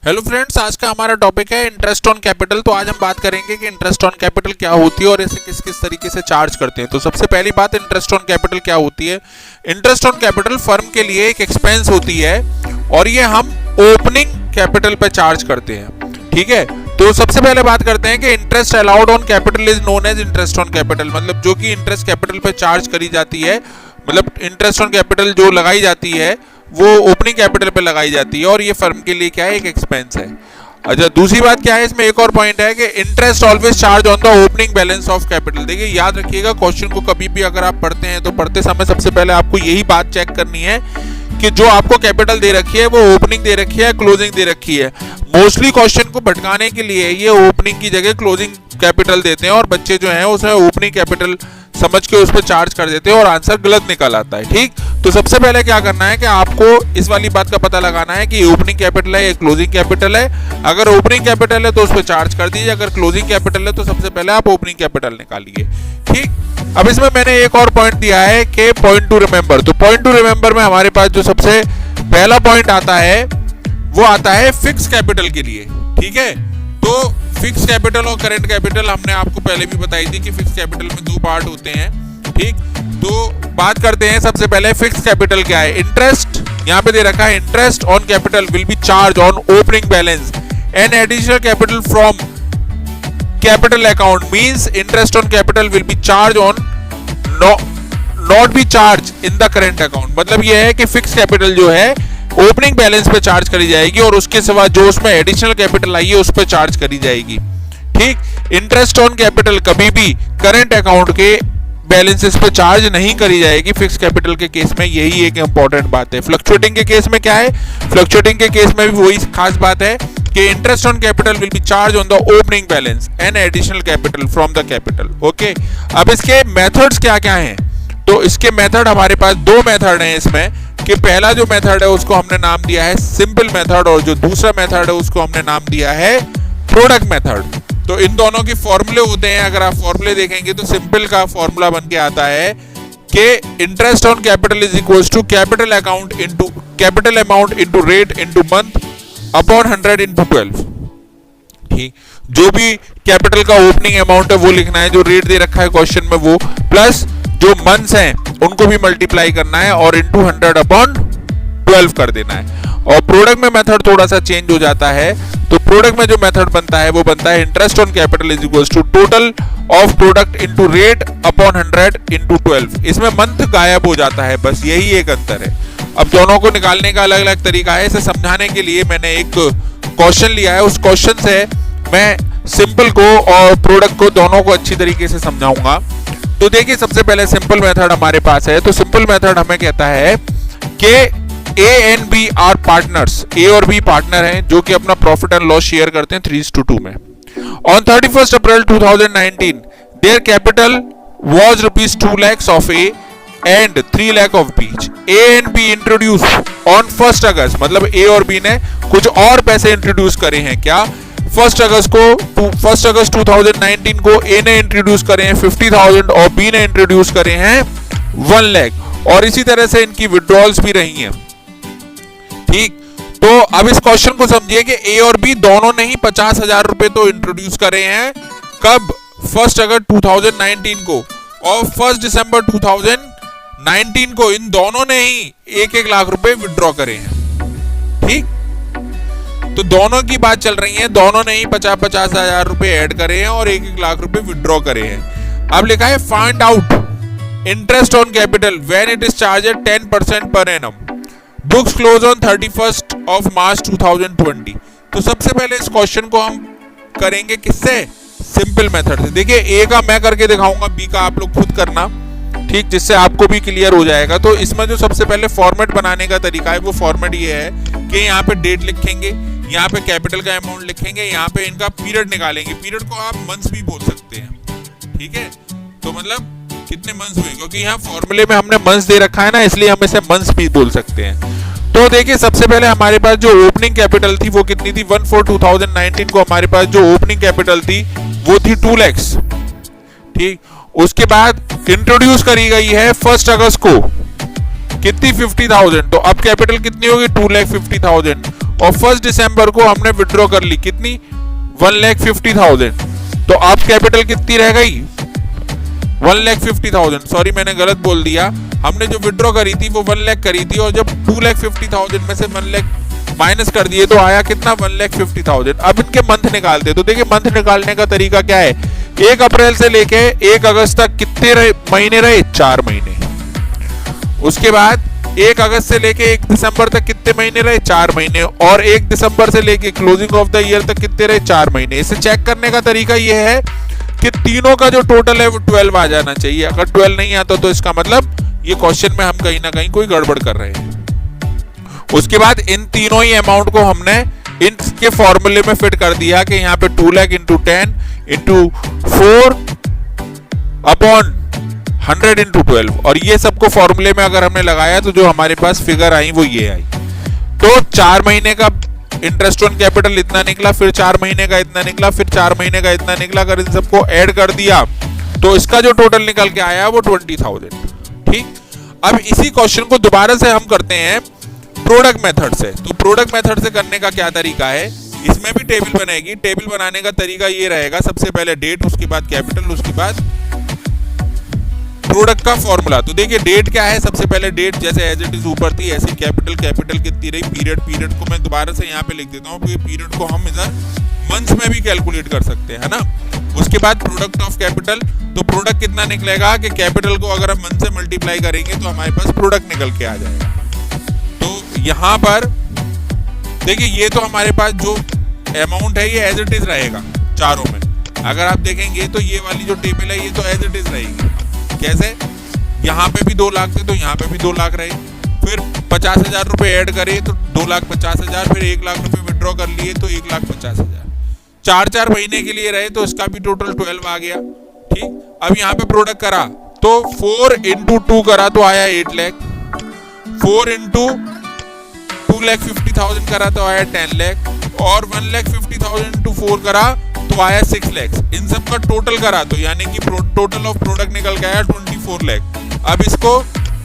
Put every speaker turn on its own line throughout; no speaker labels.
Hello friends, आज का हमारा टॉपिक है इंटरेस्ट ऑन कैपिटल। तो आज हम बात करेंगे कि इंटरेस्ट ऑन कैपिटल क्या होती है और इसे किस किस तरीके से चार्ज करते हैं। तो सबसे पहली बात, इंटरेस्ट ऑन कैपिटल क्या होती है। इंटरेस्ट ऑन कैपिटल फर्म के लिए एक एक्सपेंस होती है और ये हम ओपनिंग कैपिटल पे चार्ज करते हैं। ठीक है, तो सबसे पहले बात करते हैं कि interest allowed on capital is known as interest on capital. मतलब जो कि इंटरेस्ट कैपिटल पे चार्ज करी जाती है, मतलब इंटरेस्ट ऑन कैपिटल जो लगाई जाती है वो ओपनिंग कैपिटल पे लगाई जाती है और ये फर्म के लिए क्या है, एक एक्सपेंस है। अच्छा, दूसरी बात क्या है, इसमें एक और पॉइंट है कि interest always charge on the opening balance of capital. देखिए याद रखिएगा, क्वेश्चन को कभी भी अगर आप पढ़ते हैं तो पढ़ते समय सबसे पहले आपको यही बात चेक करनी है कि जो आपको कैपिटल दे रखी है वो ओपनिंग दे रखी है, क्लोजिंग दे रखी है। मोस्टली क्वेश्चन को भटकाने के लिए ये ओपनिंग की जगह क्लोजिंग कैपिटल देते हैं और बच्चे जो हैं उसमें ओपनिंग कैपिटल समझ के उस पर चार्ज कर देते हैं और आंसर गलत निकल आता है। ठीक, तो सबसे पहले क्या करना है कि आपको इस वाली बात का पता लगाना है कि ओपनिंग कैपिटल है या क्लोजिंग कैपिटल है। अगर ओपनिंग कैपिटल है तो उस पर चार्ज कर दीजिए, अगर क्लोजिंग कैपिटल है तो सबसे पहले आप ओपनिंग कैपिटल निकालिए। ठीक, अब इसमें मैंने एक और पॉइंट दिया है कि पॉइंट टू रिमेंबर। तो पॉइंट टू रिमेंबर में हमारे पास जो सबसे पहला पॉइंट आता है वो आता है फिक्स कैपिटल के लिए। ठीक है, तो फिक्स कैपिटल और करंट कैपिटल हमने आपको पहले भी बताई थी कि फिक्स कैपिटल में दो पार्ट होते हैं। ठीक, तो बात करते हैं सबसे पहले फिक्स कैपिटल क्या है। इंटरेस्ट यहाँ पे दे रखा है, interest on capital will be charge on opening balance and additional capital from capital account means interest on capital will be charge on not be charge in the current account. मतलब यह है कि fix capital जो है opening balance पे charge करी जाएगी और उसके सिवा जो उसमें एडिशनल कैपिटल आई है उस पर चार्ज करी जाएगी। ठीक, इंटरेस्ट ऑन कैपिटल कभी भी करंट अकाउंट के बैलेंसेस पे चार्ज नहीं करी जाएगी फिक्स कैपिटल के केस में। यही एक इंपॉर्टेंट बात है। फ्लक्चुएटिंग के केस में क्या है, फ्लक्चुएटिंग के केस में भी वही खास बात है कि interest on capital will be charge on the opening balance and additional capital from the capital. Okay, अब इसके मेथड्स क्या क्या हैं। तो इसके मेथड हमारे पास दो मेथड हैं इसमें, कि पहला जो मेथड है उसको हमने नाम दिया है सिंपल मेथड और जो दूसरा मेथड है उसको हमने नाम दिया है प्रोडक्ट मेथड। तो इन दोनों के फॉर्मूले होते हैं, अगर आप फॉर्मूले देखेंगे तो सिंपल का फॉर्मूला बन के आता है कि interest on capital is equals to capital account into capital amount into rate into month upon 100 into 12। ठीक, जो भी कैपिटल का ओपनिंग अमाउंट है वो लिखना है, जो रेट दे रखा है क्वेश्चन में वो, प्लस जो मंथ्स हैं उनको भी मल्टीप्लाई करना है और इनटू 100 अपॉन 12 कर देना है। और प्रोडक्ट में मेथड थोड़ा सा चेंज हो जाता है। तो प्रोडक्ट में जो मेथड बनता है वो बनता है interest on capital is equals to total of product into rate upon 100 into 12। इसमें मंथ गायब हो जाता है, बस यही एक अंतर है। अब दोनों को निकालने का अलग अलग तरीका है। इसे समझाने के लिए मैंने एक क्वेश्चन लिया है, उस क्वेश्चन से मैं सिंपल को और प्रोडक्ट को दोनों को अच्छी तरीके से समझाऊंगा। तो देखिए, सबसे पहले सिंपल मेथड हमारे पास है। तो सिंपल मेथड हमें कहता है कि A and B are partners, A और बी पार्टनर हैं जो कि अपना प्रॉफिट एंड लॉस शेयर करते हैं 3:2 में। On 31 April 2019 there capital was ₹2 lakhs of A and 3 lakh of B. A and B introduce on 1 August, मतलब ए और बी ने कुछ और पैसे इंट्रोड्यूस करे हैं। क्या, 1 अगस्त 2019 को ए ने इंट्रोड्यूस करे हैं 50,000 और बी ने इंट्रोड्यूस करे हैं 1 लाख और इसी तरह से इनकी विड्रॉल्स भी रही हैं। ठीक, तो अब इस क्वेश्चन को समझिए कि ए और बी दोनों ने ही 50,000 रुपए तो इंट्रोड्यूस करे हैं। कब, 1 अगस्त 2019 को और 1 दिसंबर 2019 को इन दोनों ने ही 1-1 लाख रुपए विड्रॉ करे हैं। ठीक, तो दोनों की बात चल रही है, दोनों ने ही 50-50 हजार रुपए ऐड करे हैं और 1-1 लाख रुपए विड्रॉ करे हैं। अब लिखा है find out interest on capital when it is charged 10% per annum, books close on 31 of March 2020। तो सबसे पहले इस क्वेश्चन को हम करेंगे किससे, सिंपल मेथड से। देखिए, ए का मैं करके दिखाऊंगा, बी का आप लोग खुद करना। ठीक, जिससे आपको भी क्लियर हो जाएगा। तो इसमें जो सबसे पहले फॉर्मेट बनाने का तरीका है वो फॉर्मेट ये है कि यहाँ पे डेट लिखेंगे, यहाँ पे कैपिटल का अमाउंट लिखेंगे, यहाँ पे इनका पीरियड निकालेंगे। पीरियड को आप मंथ्स भी बोल सकते हैं। ठीक है, तो मतलब कितने मंथ्स हुए, क्योंकि यहाँ फॉर्मूले में हमने मंथ्स दे रखा है ना, इसलिए हम इसे मंथ्स भी बोल सकते हैं। तो देखिए, सबसे पहले हमारे पास जो ओपनिंग कैपिटल थी वो कितनी थी, 1/4/2019 को हमारे पास जो ओपनिंग कैपिटल थी वो थी 2 lakhs। ठीक, उसके बाद इंट्रोड्यूस करी गई है 1 अगस्त को कितनी, 50,000। तो अब कैपिटल कितनी होगी, 2,50,000। और 1 दिसंबर को हमने विड्रॉ कर ली, कितनी? 1,50,000। तो अब कैपिटल कितनी रह गई? 1,50,000। सॉरी मैंने गलत बोल दिया, हमने जो विड्रॉ करी थी वो 1 लाख करी थी, और जब 2,50,000 में से 1 लाख माइनस कर दिए तो आया कितना? 1,50,000। अब इनके मंथ निकालते, तो देखिए मंथ निकालने का तरीका क्या है। 1 अप्रैल से लेके 1 अगस्त तक कितने महीने रहे? 4 महीने। उसके बाद 1 अगस्त से लेके 1 दिसंबर तक कितने महीने रहे? 4 महीने। और 1 दिसंबर से लेके क्लोजिंग ऑफ द ईयर तक कितने रहे? 4 महीने। इसे चेक करने का तरीका यह है कि तीनों का जो टोटल है वो 12 आ जाना चाहिए। अगर 12 नहीं आता तो इसका मतलब ये क्वेश्चन में हम कहीं ना कहीं कोई गड़बड़ कर रहे हैं। उसके बाद इन तीनों ही अमाउंट को हमने इनके फॉर्मूले में फिट कर दिया कि यहाँ पे 2 lakh into 10 into 4 upon 100 into 12, और ये सबको फॉर्मूले में अगर हमने लगाया तो जो हमारे पास फिगर आई वो ये आई। तो 4 महीने का इंटरेस्ट ऑन कैपिटल इतना निकला, फिर 4 महीने का इतना निकला, फिर 4 महीने का इतना निकला। अगर इन सबको ऐड कर दिया तो इसका जो टोटल निकल के आया वो 20,000। ठीक, अब इसी क्वेश्चन को दोबारा से हम करते हैं प्रोडक्ट मेथड से। तो प्रोडक्ट मेथड से करने का क्या तरीका है, इसमें भी टेबल बनेगी। टेबल बनाने का तरीका ये रहेगा, सबसे पहले डेट, उसके बाद कैपिटल, उसके बाद प्रोडक्ट का फॉर्मूला। तो देखिए डेट क्या है, सबसे पहले डेट जैसे एज इट इज ऊपर थी ऐसे कैपिटल, कैपिटल कितनी रही, पीरियड, पीरियड को मैं दोबारा से यहाँ पे लिख देता हूँ, क्योंकि पीरियड को हम इधर मंथ्स में भी कैलकुलेट कर सकते हैं, है ना। उसके बाद प्रोडक्ट ऑफ कैपिटल, तो प्रोडक्ट कितना निकलेगा कि कैपिटल को अगर हम मंथ से मल्टीप्लाई करेंगे तो हमारे पास प्रोडक्ट निकल के आ जाएगा। तो यहाँ पर देखिए ये तो हमारे पास जो अमाउंट है ये एज इट इज रहेगा चारों में। अगर आप देखेंगे तो ये वाली जो टेबल है ये तो एज इट इज रहेगी। कैसे? यहाँ पे भी 2 लाख थे तो यहाँ पे भी 2 लाख रहे, फिर 50,000 रुपए ऐड करे तो 2,50,000, फिर 1 लाख रुपए विड्रॉ कर लिए तो 1,50,000। 4 महीने के लिए रहे तो इसका भी टोटल 12 आ गया। ठीक, अब यहाँ पे प्रोडक्ट करा तो 4 इंटू 2 करा तो आया 8 लाख, 4 इंटू 2,50,000 करा तो आया 10 लाख, और 1,50,000 इंटू 4 करा तो आया 6 लाख। इन सब का टोटल करा तो यानी कि टोटल ऑफ प्रोडक्ट निकल के आया 24 लाख। अब इसको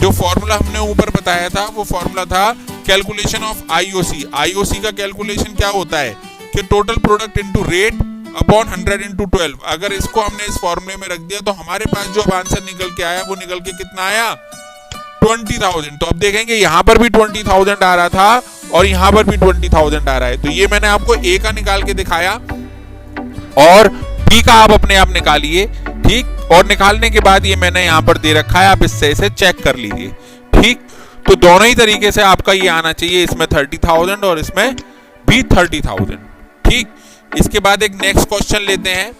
जो फॉर्मूला हमने ऊपर बताया था वो फॉर्मूला था कैलकुलेशन ऑफ आईओसी। आईओसी का कैलकुलेशन क्या होता है कि total product into rate upon 100 into 12। अगर इसको हमने इस फॉर्मूले में रख दिया तो हमारे पास जो आंसर निकल के आया वो निकल के कितना आया? 20,000। तो अब देखेंगे यहाँ पर भी 20,000 आ रहा था और यहाँ पर भी 20,000 आ रहा है। तो ये मैंने आपको ए का निकाल के दिखाया और बी का आप अपने आप निकालिए। ठीक, और निकालने के बाद ये मैंने यहाँ पर दे रखा है, आप इससे इसे चेक कर लीजिए। ठीक, तो दोनों ही तरीके से आपका ये आना चाहिए, इसमें 30,000 और इसमें भी 30,000। ठीक, इसके बाद एक नेक्स्ट क्वेश्चन लेते हैं।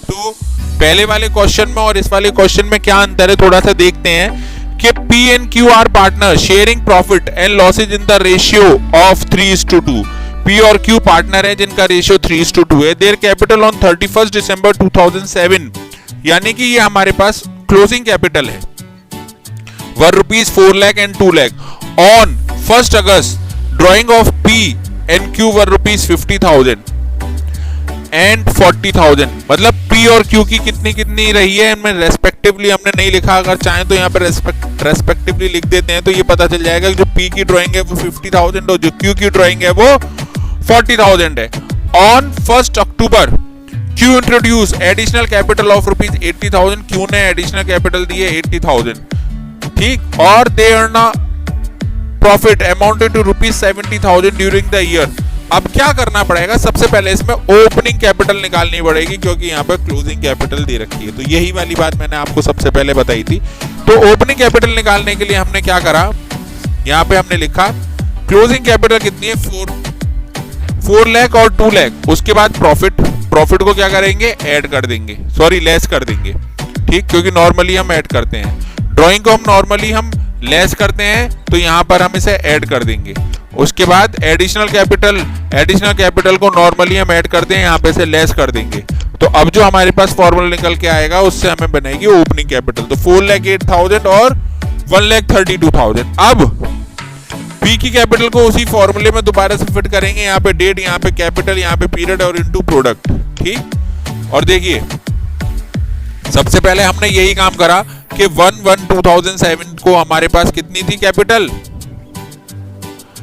तो पहले वाले क्वेश्चन में और इस वाले क्वेश्चन में क्या अंतर है थोड़ा सा देखते हैं कि P and Q are partner sharing profit and losses in the ratio of 3:2। P और Q पार्टनर है जिनका रेशियो 3:2 है। देयर कैपिटल ऑन 31 दिसंबर 2007, यानी कि ये हमारे पास क्लोजिंग कैपिटल है, were rupees 4 lakh and 2 lakh. On 1 August drawing of P and Q were rupees 50,000 and 40,000। मतलब P और Q की कितनी कितनी रही है, इनमें रेस्पेक्टिवली हमने नहीं लिखा। अगर चाहें तो यहाँ पे रेस्पेक्टिवली लिख देते हैं तो ये पता चल जाएगा कि जो P की ड्राइंग है वो 50,000 और जो Q की ड्राइंग है वो 40,000 है। On 1 October Q introduce additional capital of rupees 80,000। Q ने एडिशनल कैपिटल दिए 80,000। ठीक, और they earn profit amounted to rupees 70,000 during the year. अब क्या करना पड़ेगा, सबसे पहले इसमें ओपनिंग कैपिटल निकालनी पड़ेगी क्योंकि यहाँ पर क्लोजिंग कैपिटल दे रखी है। तो यही वाली बात मैंने आपको सबसे पहले बताई थी। तो ओपनिंग कैपिटल निकालने के लिए हमने क्या करा, यहाँ पे हमने लिखा क्लोजिंग कैपिटल कितनी है 4 लाख और 2 लाख। उसके बाद प्रॉफिट को क्या करेंगे, ऐड कर देंगे, सॉरी लेस कर देंगे। ठीक, क्योंकि नॉर्मली हम ऐड करते हैं, ड्रॉइंग को हम नॉर्मली हम लेस करते हैं, तो यहाँ पर हम इसे ऐड कर देंगे। उसके बाद एडिशनल कैपिटल को नॉर्मली हम ऐड करते हैं, यहाँ पे से लेस कर देंगे। तो अब जो हमारे पास फॉर्मूला निकल के आएगा उससे हमें बनेगी ओपनिंग कैपिटल। तो 4,08,000 और 1,32,000। अब P की कैपिटल को उसी फॉर्मूले में दोबारा से फिट करेंगे, यहाँ पे डेट, यहाँ पे कैपिटल, यहाँ पे पीरियड और इनटू प्रोडक्ट। ठीक, और देखिए सबसे पहले हमने यही काम करा कि 1/1/2007 को हमारे पास कितनी थी कैपिटल,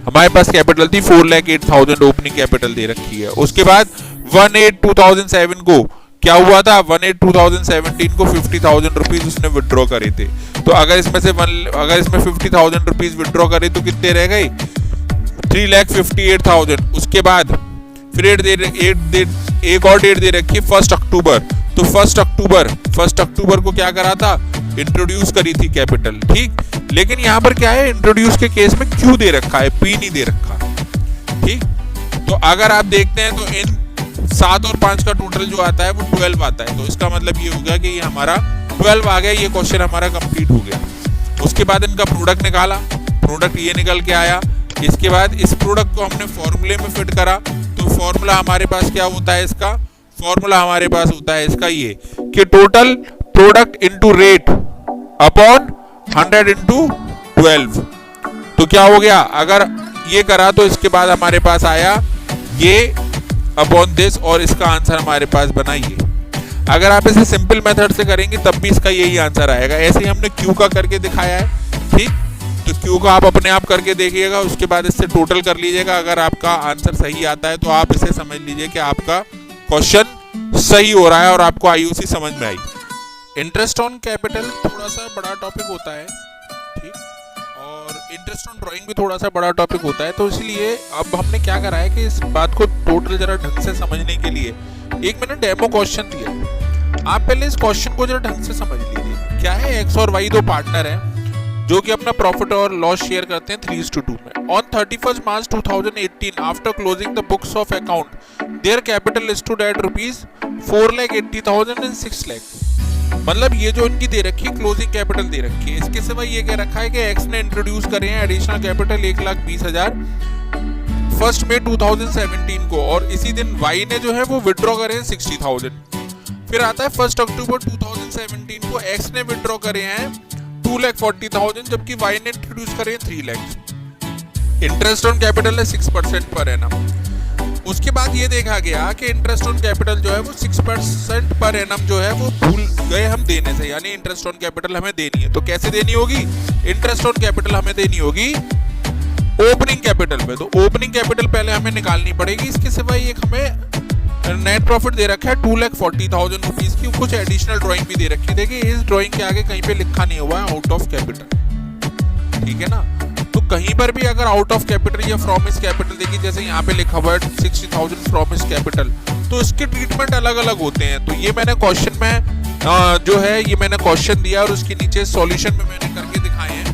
हमारे पास कैपिटल थी 4,08,000 ओपनिंग कैपिटल दे रखी है। उसके बाद 1/8/2007 को क्या हुआ था, 1/8/2017 को 50,000 रुपीज उसने विड्रॉ करे थे। तो अगर इसमें 50,000 रुपीज विड्रॉ करे तो कितने रह गए, 3,58,000। उसके बाद फिर एक और डेट दे रखी है 1 अक्टूबर। तो 1 अक्टूबर को क्या करा था, इंट्रोड्यूस करी थी कैपिटल, ठीक। लेकिन यहाँ पर क्या है, इंट्रोड्यूस के केस में क्यू दे रखा है, पी नहीं दे रखा, ठीक। तो अगर आप देखते हैं तो इन 7 और 5 का टोटल जो आता है वो 12 आता है। तो इसका मतलब ये हो गया कि ये हमारा 12 आ गया, ये क्वेश्चन हमारा कंप्लीट हो गया। उसके बाद इनका प्रोडक्ट निकाला, प्रोडक्ट ये निकल के आया। इसके बाद इस प्रोडक्ट को हमने फॉर्मूले में फिट करा। तो फॉर्मूला हमारे पास क्या होता है, इसका फॉर्मूला हमारे पास होता है इसका ये कि total product into rate upon 100 into 12। तो क्या हो गया, अगर ये करा तो इसके बाद हमारे पास आया ये अपॉन दिस, और इसका आंसर हमारे पास बना ये। अगर आप इसे सिंपल मेथड से करेंगे तब भी इसका यही आंसर आएगा। ऐसे ही हमने क्यू का करके दिखाया है, ठीक। तो क्यू का आप अपने आप करके देखिएगा, उसके बाद इससे टोटल कर लीजिएगा। अगर आपका आंसर सही आता है तो आप इसे समझ लीजिए कि आपका क्वेश्चन सही हो रहा है और आपको आईयूसी समझ में आई। इंटरेस्ट ऑन कैपिटल थोड़ा सा बड़ा टॉपिक होता है, ठीक, और इंटरेस्ट ऑन ड्राइंग भी थोड़ा सा बड़ा टॉपिक होता है। तो इसलिए अब हमने क्या करा है कि इस बात को टोटल जरा ढंग से समझने के लिए एक मैंने डेमो क्वेश्चन दिया है। आप पहले इस क्वेश्चन को जरा ढंग से समझ लीजिए। क्या है, एक्स और वाई दो पार्टनर हैं जो कि अपना प्रॉफिट और लॉस शेयर करते हैं 3:2 में। On 31 March 2018 after closing the books of account their capital stood at ₹4,80,000 and 6 lakh. मतलब ये जो इनकी दे रखी है क्लोजिंग कैपिटल दे रखी है, इसके सिवा ये कह रखा है कि एक्स ने इंट्रोड्यूस करे हैं एडिशनल कैपिटल 1,20,000 1 मई 2017 को, और इसी दिन वाई ने जो है वो विड्रॉ करे हैं 60,000। फिर आता है 1 अक्टूबर 2017 को एक्स ने विड्रॉ करे हैं 2,40,000 जबकि वाई ने इंट्रोड्यूस करे हैं 3 लाख। इंटरेस्ट ऑन कैपिटल है 6% पर एनम। उसके बाद ये देखा गया कि इंटरेस्ट ऑन कैपिटल जो है वो 6% पर एनम जो है वो भूल गए हम देने से, यानी इंटरेस्ट ऑन कैपिटल हमें देनी है। तो कैसे देनी होगी, इंटरेस्ट ऑन कैपिटल हमें देनी होगी ओपनिंग कैपिटल पे। तो ओपनिंग कैपिटल पहले हमें निकालनी पड़ेगी। इसके सिवा एक हमें नेट प्रॉफिट दे रखा है 2,40,000 रुपीज की। कुछ एडिशनल ड्राइंग भी दे रखी है। देखिए इस ड्राइंग के आगे कहीं पे लिखा नहीं हुआ है आउट ऑफ कैपिटल, ठीक है ना। तो कहीं पर भी अगर आउट ऑफ कैपिटल या फ्रॉम इस कैपिटल, देखिए जैसे यहाँ पे लिखा हुआ है 60,000 फ्रॉम इस कैपिटल, तो इसके ट्रीटमेंट अलग अलग होते हैं। तो ये मैंने क्वेश्चन में जो है ये मैंने क्वेश्चन दिया और उसके नीचे सॉल्यूशन में मैंने करके दिखाए हैं।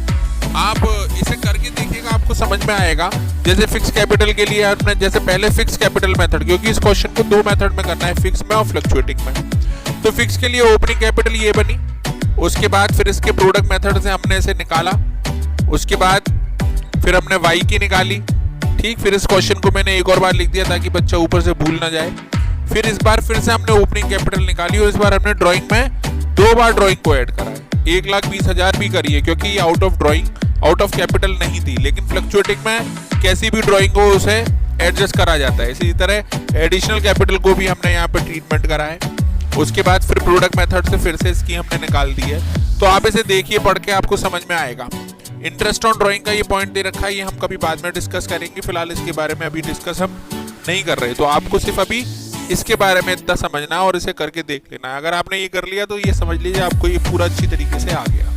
आप इसे करके देखिएगा, आपको समझ में आएगा। जैसे फिक्स कैपिटल के लिए आपने जैसे पहले फिक्स कैपिटल मेथड, क्योंकि इस क्वेश्चन को 2 मेथड में करना है, फिक्स में और फ्लक्चुएटिंग में। तो फिक्स के लिए ओपनिंग कैपिटल ये बनी। उसके बाद फिर इसके प्रोडक्ट मेथड से हमने इसे निकाला। उसके बाद फिर हमने वाई की निकाली, ठीक। फिर इस क्वेश्चन को मैंने एक और बार लिख दिया ताकि बच्चा ऊपर से भूल ना जाए। फिर इस बार फिर से हमने ओपनिंग कैपिटल निकाली और इस बार हमने ड्राइंग में 2 बार ड्राइंग को ऐड करा है। 1,20,000 भी करी है क्योंकि ये out of drawing out of capital नहीं थी, लेकिन फ्लक्चुएटिंग में कैसी भी ड्राइंग को उसे एडजस्ट करा जाता है। इसी तरह एडिशनल कैपिटल को भी हमने यहाँ पे ट्रीटमेंट करा है। उसके बाद फिर प्रोडक्ट मेथड से फिर से इसकी हमने निकाल दी है। तो आप इसे देखिए, पढ़ के आपको समझ में आएगा। इंटरेस्ट ऑन ड्राइंग का ये पॉइंट दे रखा है, ये हम कभी बाद में डिस्कस करेंगे। फिलहाल इसके बारे में अभी डिस्कस हम नहीं कर रहे। तो आपको सिर्फ अभी इसके बारे में इतना समझना है और इसे करके देख लेना है। अगर आपने ये कर लिया तो ये समझ लीजिए आपको ये पूरा अच्छी तरीके से आ गया।